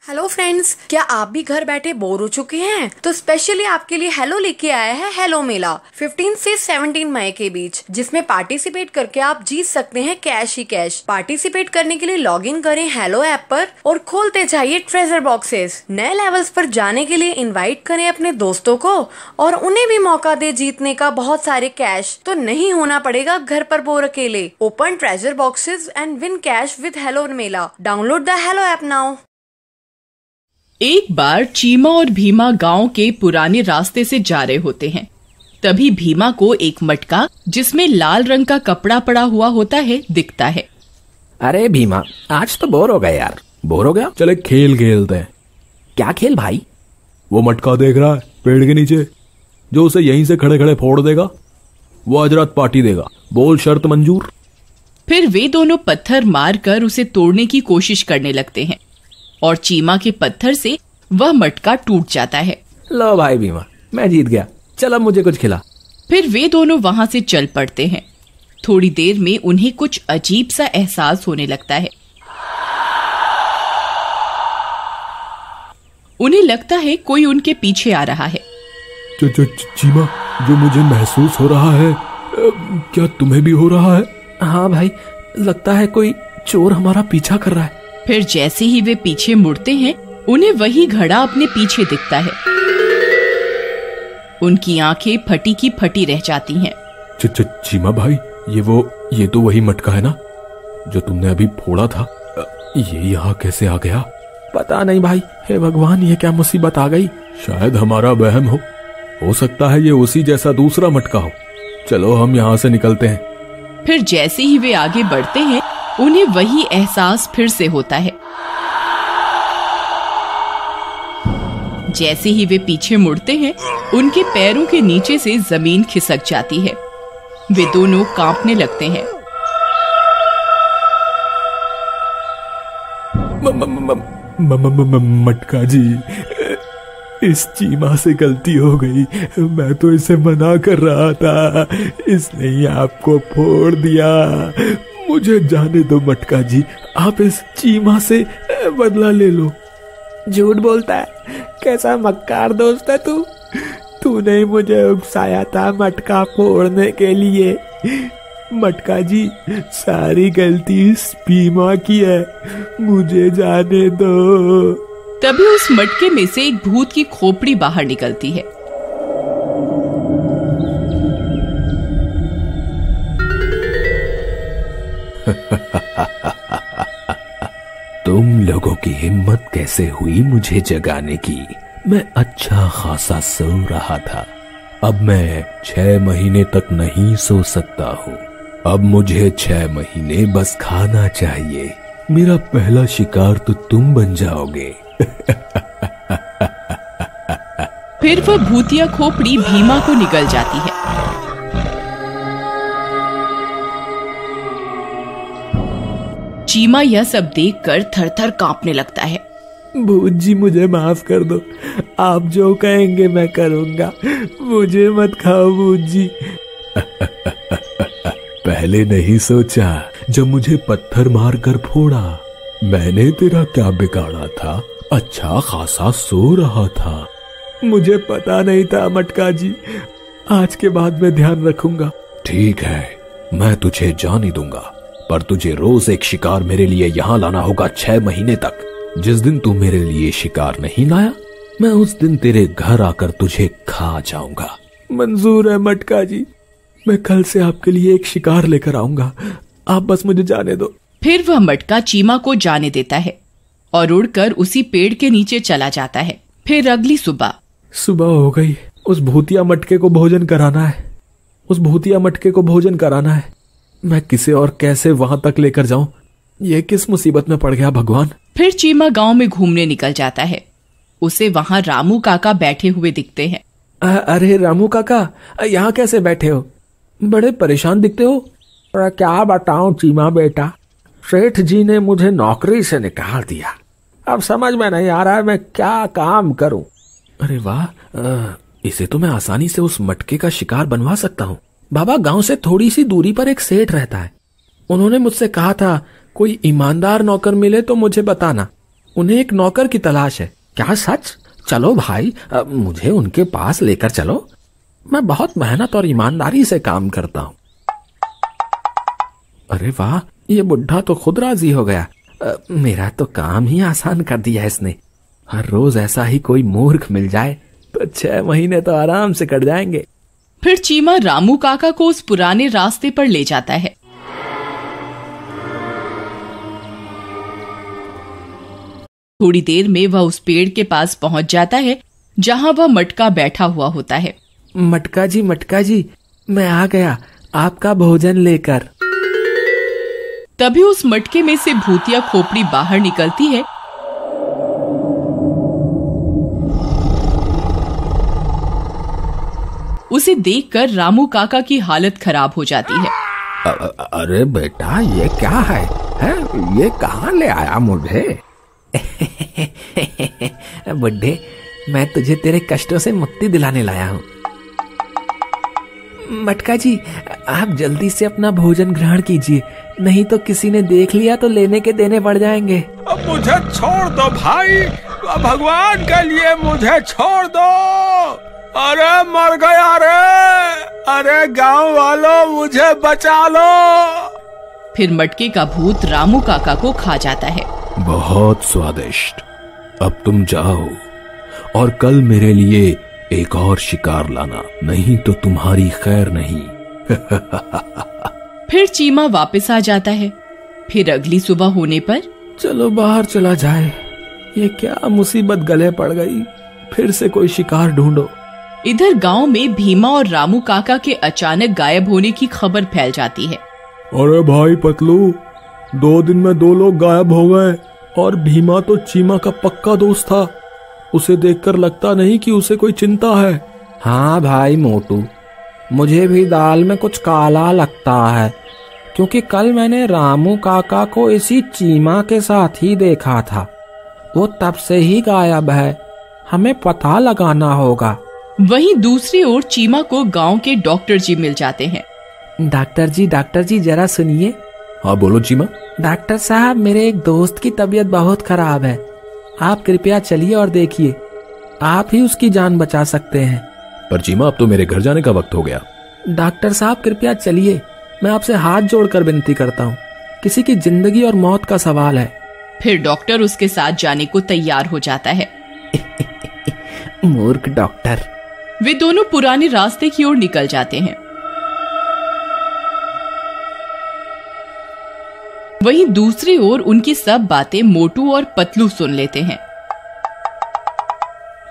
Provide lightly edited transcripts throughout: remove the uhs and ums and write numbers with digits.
Hello friends, क्या आप भी घर बैठे बोर हो चुके हैं? तो स्पेशली आपके लिए हेलो लेके आया है हेलो मेला 15 से 17 मई के बीच, जिसमें पार्टिसिपेट करके आप जीत सकते हैं कैश ही कैश। पार्टिसिपेट करने के लिए लॉग इन करें हेलो ऐप पर और खोलते जाइए ट्रेजर बॉक्सेस। नए लेवल्स पर जाने के लिए इन्वाइट करें अपने दोस्तों को और उन्हें भी मौका दे जीतने का बहुत सारे कैश। तो नहीं होना पड़ेगा घर पर बोर अकेले। Open treasure boxes and win cash with hello Mela. Download the hello app now. एक बार चीमा और भीमा गांव के पुराने रास्ते से जा रहे होते हैं। तभी भीमा को एक मटका जिसमें लाल रंग का कपड़ा पड़ा हुआ होता है दिखता है। अरे भीमा, आज तो बोर हो गए यार। बोर हो गया? चले खेल खेलते हैं। क्या खेल भाई? वो मटका देख रहा है पेड़ के नीचे, जो उसे यहीं से खड़े खड़े फोड़ देगा वो आज रात पार्टी देगा। बोल शर्त मंजूर? फिर वे दोनों पत्थर मारकर उसे तोड़ने की कोशिश करने लगते हैं और चीमा के पत्थर से वह मटका टूट जाता है। लो भाई भीमा, मैं जीत गया। चल अब मुझे कुछ खिला। फिर वे दोनों वहां से चल पड़ते हैं। थोड़ी देर में उन्हें कुछ अजीब सा एहसास होने लगता है। उन्हें लगता है कोई उनके पीछे आ रहा है। चीमा, जो मुझे महसूस हो रहा है, क्या तुम्हें भी हो रहा है? हाँ भाई, लगता है कोई चोर हमारा पीछा कर रहा है। फिर जैसे ही वे पीछे मुड़ते हैं, उन्हें वही घड़ा अपने पीछे दिखता है। उनकी आंखें फटी की फटी रह जाती हैं। चीमा भाई, ये तो वही मटका है ना जो तुमने अभी फोड़ा था? ये यहाँ कैसे आ गया? पता नहीं भाई। हे भगवान, ये क्या मुसीबत आ गई। शायद हमारा वहम हो सकता है ये उसी जैसा दूसरा मटका हो। चलो हम यहाँ से निकलते हैं। फिर जैसे ही वे आगे बढ़ते हैं, उन्हें वही एहसास फिर से होता है। जैसे ही वे पीछे मुड़ते हैं, उनके पैरों के नीचे से जमीन खिसक जाती है। वे दोनों कांपने लगते हैं। मटका जी, इस चीमा से गलती हो गई। मैं तो इसे मना कर रहा था, इसने ही आपको फोड़ दिया। मुझे जाने दो मटका जी, आप इस चीमा से बदला ले लो। झूठ बोलता है, कैसा मक्कार दोस्त है तू। तूने मुझे उकसाया था मटका फोड़ने के लिए। मटका जी, सारी गलती इस भीमा की है, मुझे जाने दो। तभी उस मटके में से एक भूत की खोपड़ी बाहर निकलती है। तुम लोगों की हिम्मत कैसे हुई मुझे जगाने की? मैं अच्छा खासा सो रहा था। अब मैं 6 महीने तक नहीं सो सकता हूँ। अब मुझे 6 महीने बस खाना चाहिए। मेरा पहला शिकार तो तुम बन जाओगे। फिर वह भूतिया खोपड़ी भीमा को निगल जाती है। चीमा यह सब देखकर थर-थर कांपने लगता है। भूत जी, मुझे माफ कर दो। आप जो कहेंगे मैं करूंगा। मुझे मत खाओ भूत जी। पहले नहीं सोचा जब मुझे पत्थर मारकर फोड़ा? मैंने तेरा क्या बिगाड़ा था? अच्छा खासा सो रहा था। मुझे पता नहीं था मटका जी। आज के बाद मैं ध्यान रखूंगा। ठीक है, मैं तुझे जाने दूंगा, पर तुझे रोज एक शिकार मेरे लिए यहाँ लाना होगा 6 महीने तक। जिस दिन तू मेरे लिए शिकार नहीं लाया, मैं उस दिन तेरे घर आकर तुझे खा जाऊंगा। मंजूर है मटका जी, मैं कल से आपके लिए एक शिकार लेकर आऊंगा। आप बस मुझे जाने दो। फिर वह मटका चीमा को जाने देता है और उड़कर उसी पेड़ के नीचे चला जाता है। फिर अगली सुबह हो गई। उस भूतिया मटके को भोजन कराना है। मैं किसे और कैसे वहां तक लेकर जाऊं? ये किस मुसीबत में पड़ गया भगवान। फिर चीमा गांव में घूमने निकल जाता है। उसे वहां रामू काका बैठे हुए दिखते हैं। अरे रामू काका, यहाँ कैसे बैठे हो? बड़े परेशान दिखते हो। क्या बताऊं चीमा बेटा, सेठ जी ने मुझे नौकरी से निकाल दिया। अब समझ में नहीं आ रहा है मैं क्या काम करूं। अरे वाह, इसे तो मैं आसानी से उस मटके का शिकार बनवा सकता हूँ। बाबा, गांव से थोड़ी सी दूरी पर एक सेठ रहता है। उन्होंने मुझसे कहा था कोई ईमानदार नौकर मिले तो मुझे बताना। उन्हें एक नौकर की तलाश है। क्या सच? चलो भाई, मुझे उनके पास लेकर चलो। मैं बहुत मेहनत और ईमानदारी से काम करता हूँ। अरे वाह, ये बुढ़ा तो खुद राजी हो गया। मेरा तो काम ही आसान कर दिया इसने। हर रोज ऐसा ही कोई मूर्ख मिल जाए तो 6 महीने तो आराम से कट जाएंगे। फिर चीमा रामू काका को उस पुराने रास्ते पर ले जाता है। थोड़ी देर में वह उस पेड़ के पास पहुंच जाता है जहां वह मटका बैठा हुआ होता है। मटका जी, मैं आ गया आपका भोजन लेकर। तभी उस मटके में से भूतिया खोपड़ी बाहर निकलती है। उसे देखकर रामू काका की हालत खराब हो जाती है। अरे बेटा, ये क्या है? ये कहाँ ले आया मुझे? बुड्ढे, मैं तुझे तेरे कष्टों से मुक्ति दिलाने लाया हूँ। मटका जी, आप जल्दी से अपना भोजन ग्रहण कीजिए, नहीं तो किसी ने देख लिया तो लेने के देने पड़ जाएंगे। अब मुझे छोड़ दो भाई, भगवान के लिए मुझे छोड़ दो। अरे मर गया रे, अरे गांव वालों मुझे बचा लो। फिर मटके का भूत रामू काका को खा जाता है। बहुत स्वादिष्ट। अब तुम जाओ और कल मेरे लिए एक और शिकार लाना, नहीं तो तुम्हारी खैर नहीं। फिर चीमा वापस आ जाता है। फिर अगली सुबह होने पर चलो बाहर चला जाए, ये क्या मुसीबत गले पड़ गई। फिर से कोई शिकार ढूंढो। इधर गांव में भीमा और रामू काका के अचानक गायब होने की खबर फैल जाती है। अरे भाई पतलू, 2 दिन में 2 लोग गायब हो गए और भीमा तो चीमा का पक्का दोस्त था। उसे देखकर लगता नहीं कि उसे कोई चिंता है। हाँ भाई मोटू, मुझे भी दाल में कुछ काला लगता है, क्योंकि कल मैंने रामू काका को इसी चीमा के साथ ही देखा था। वो तब से ही गायब है, हमें पता लगाना होगा। वहीं दूसरी ओर चीमा को गांव के डॉक्टर जी मिल जाते हैं। डॉक्टर जी जरा सुनिए। हाँ बोलो चीमा। डॉक्टर साहब, मेरे एक दोस्त की तबीयत बहुत खराब है, आप कृपया चलिए और देखिए, आप ही उसकी जान बचा सकते हैं। पर चीमा, अब तो मेरे घर जाने का वक्त हो गया। डॉक्टर साहब कृपया चलिए, मैं आपसे हाथ जोड़कर विनती करता हूँ, किसी की जिंदगी और मौत का सवाल है। फिर डॉक्टर उसके साथ जाने को तैयार हो जाता है। मूर्ख डॉक्टर। वे दोनों पुराने रास्ते की ओर निकल जाते हैं। वहीं दूसरी ओर उनकी सब बातें मोटू और पतलू सुन लेते हैं।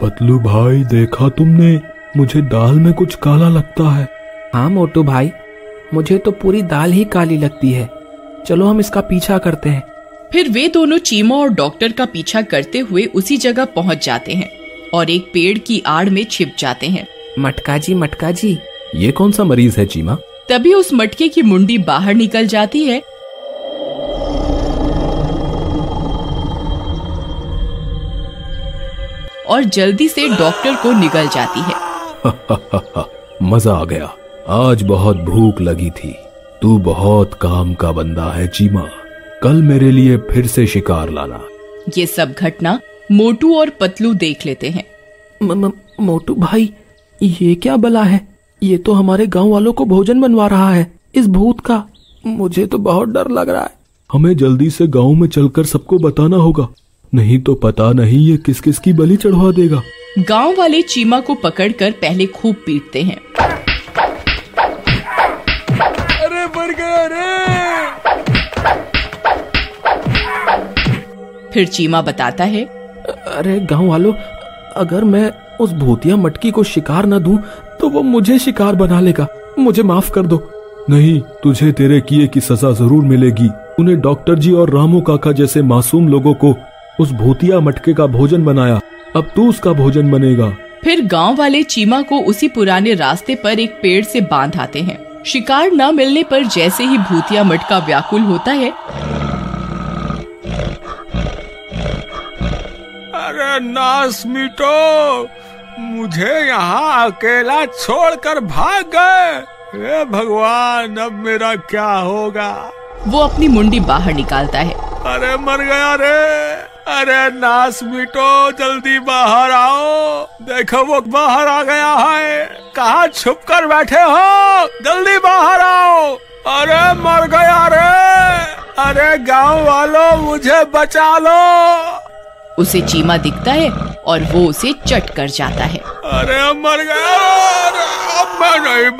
पतलू भाई, देखा तुमने, मुझे दाल में कुछ काला लगता है। हाँ मोटू भाई, मुझे तो पूरी दाल ही काली लगती है। चलो हम इसका पीछा करते हैं। फिर वे दोनों चीमा और डॉक्टर का पीछा करते हुए उसी जगह पहुंच जाते हैं और एक पेड़ की आड़ में छिप जाते हैं। मटका जी, ये कौन सा मरीज है चीमा? तभी उस मटके की मुंडी बाहर निकल जाती है और जल्दी से डॉक्टर को निगल जाती है। मजा आ गया, आज बहुत भूख लगी थी। तू बहुत काम का बंदा है चीमा, कल मेरे लिए फिर से शिकार लाना। ये सब घटना मोटू और पतलू देख लेते हैं। मोटू भाई, ये क्या बला है? ये तो हमारे गांव वालों को भोजन बनवा रहा है, इस भूत का। मुझे तो बहुत डर लग रहा है। हमें जल्दी से गांव में चलकर सबको बताना होगा, नहीं तो पता नहीं ये किस किस की बलि चढ़वा देगा। गांव वाले चीमा को पकड़कर पहले खूब पीटते हैं। अरे मर गया रे। फिर चीमा बताता है, अरे गांव वालों, अगर मैं उस भूतिया मटकी को शिकार न दूं तो वो मुझे शिकार बना लेगा, मुझे माफ कर दो। नहीं, तुझे तेरे किए की सजा जरूर मिलेगी। उन्हें डॉक्टर जी और रामू काका जैसे मासूम लोगों को उस भूतिया मटके का भोजन बनाया, अब तू उसका भोजन बनेगा। फिर गांव वाले चीमा को उसी पुराने रास्ते पर एक पेड़ से बांध आते हैं। शिकार न मिलने पर जैसे ही भूतिया मटका व्याकुल होता है, अरे नास मिटो, मुझे यहाँ अकेला छोड़कर भाग गए। हे भगवान, अब मेरा क्या होगा? वो अपनी मुंडी बाहर निकालता है। अरे मर गया रे। अरे नास मिटो, जल्दी बाहर आओ। देखो वो बाहर आ गया है। कहाँ छुप कर बैठे हो? जल्दी बाहर आओ। अरे मर गया रे। अरे गांव वालों मुझे बचा लो। उसे चीमा दिखता है और वो उसे चट कर जाता है। अरे मर गया। अब मैं नहीं